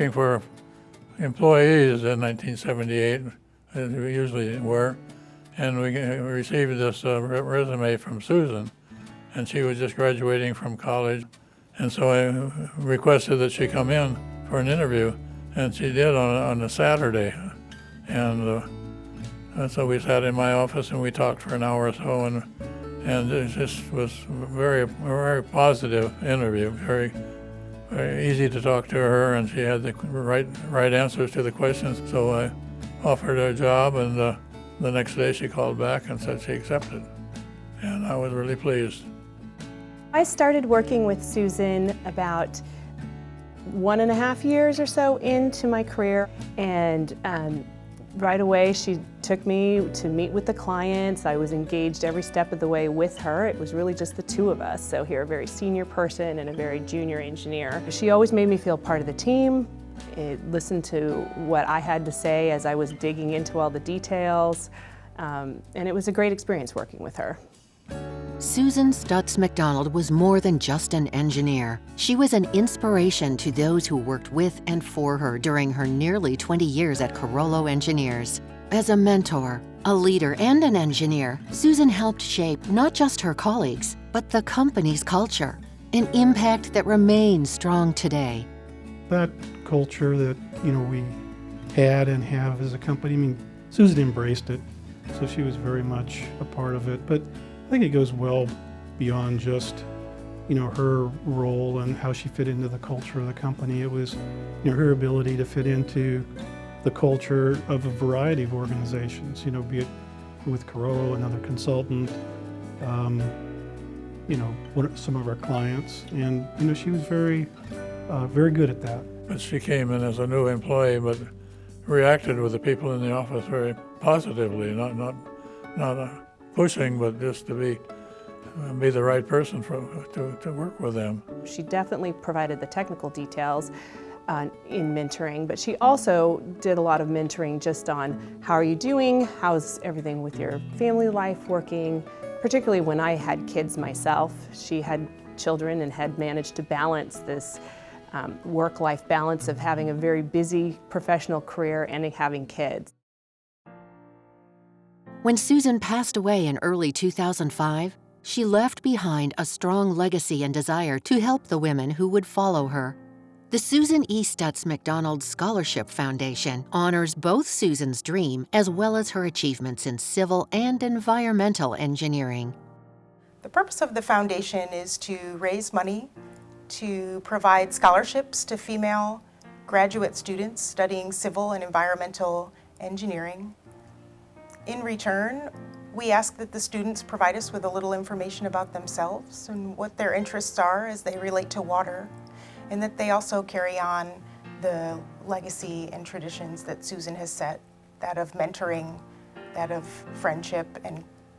looking for employees in 1978, as we usually were, and we received this resume from Susan, and she was just graduating from college, and so I requested that she come in for an interview, and she did on a Saturday, and so we sat in my office and we talked for an hour or so, and it just was a very positive interview, very easy to talk to her, and she had the right answers to the questions. So I offered her a job, and the next day she called back and said she accepted, and I was really pleased. I started working with Susan about 1.5 years or so into my career, and right away she took me to meet with the clients. I was engaged every step of the way with her. It was really just the two of us, so here a very senior person and a very junior engineer. She always made me feel part of the team. Listened to what I had to say as I was digging into all the details, and it was a great experience working with her. Susan Stutz-McDonald was more than just an engineer. She was an inspiration to those who worked with and for her during her nearly 20 years at Carollo Engineers. As a mentor, a leader, and an engineer, Susan helped shape not just her colleagues, but the company's culture, an impact that remains strong today. That culture that, we had and have as a company, Susan embraced it, so she was very much a part of it. But I think it goes well beyond just, her role and how she fit into the culture of the company. It was, her ability to fit into the culture of a variety of organizations, be it with Carollo, another consultant, some of our clients, and she was very good at that. But she came in as a new employee, but reacted with the people in the office very positively, not pushing, but just to be the right person to work with them. She definitely provided the technical details in mentoring, but she also did a lot of mentoring just on how are you doing, how's everything with your family life working, particularly when I had kids myself. She had children and had managed to balance this work-life balance of having a very busy professional career and having kids. When Susan passed away in early 2005, she left behind a strong legacy and desire to help the women who would follow her. The Susan E. Stutz-McDonald Scholarship Foundation honors both Susan's dream as well as her achievements in civil and environmental engineering. The purpose of the foundation is to raise money to provide scholarships to female graduate students studying civil and environmental engineering. In return, we ask that the students provide us with a little information about themselves and what their interests are as they relate to water, and that they also carry on the legacy and traditions that Susan has set, that of mentoring, that of friendship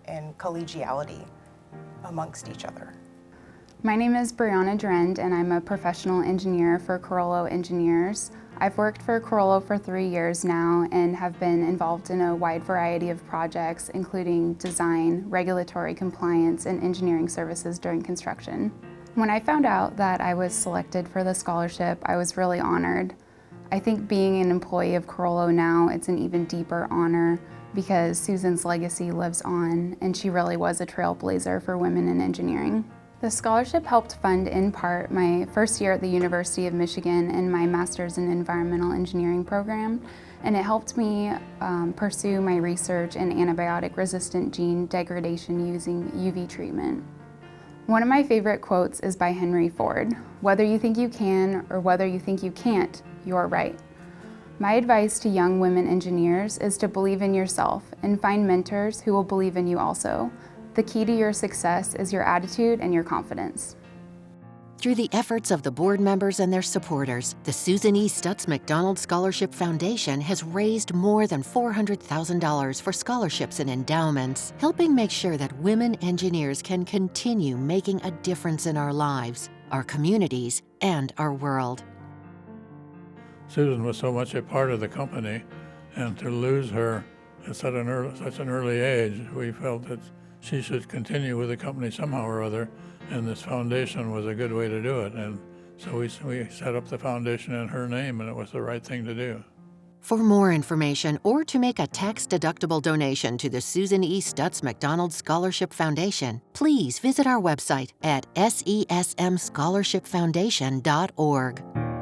and collegiality amongst each other. My name is Brianna Drend, and I'm a professional engineer for Carollo Engineers. I've worked for Carollo for 3 years now and have been involved in a wide variety of projects, including design, regulatory compliance, and engineering services during construction. When I found out that I was selected for the scholarship, I was really honored. I think being an employee of Carollo now, it's an even deeper honor because Susan's legacy lives on, and she really was a trailblazer for women in engineering. The scholarship helped fund, in part, my first year at the University of Michigan and my Master's in Environmental Engineering program, and it helped me pursue my research in antibiotic-resistant gene degradation using UV treatment. One of my favorite quotes is by Henry Ford: "Whether you think you can or whether you think you can't, you're right." My advice to young women engineers is to believe in yourself and find mentors who will believe in you also. The key to your success is your attitude and your confidence. Through the efforts of the board members and their supporters, the Susan E. Stutz-McDonald Scholarship Foundation has raised more than $400,000 for scholarships and endowments, helping make sure that women engineers can continue making a difference in our lives, our communities, and our world. Susan was so much a part of the company, and to lose her at such an early age, we felt that she should continue with the company somehow or other, and this foundation was a good way to do it. And So we set up the foundation in her name, and it was the right thing to do. For more information or to make a tax-deductible donation to the Susan E. Stutz-McDonald Scholarship Foundation, please visit our website at sesmscholarshipfoundation.org.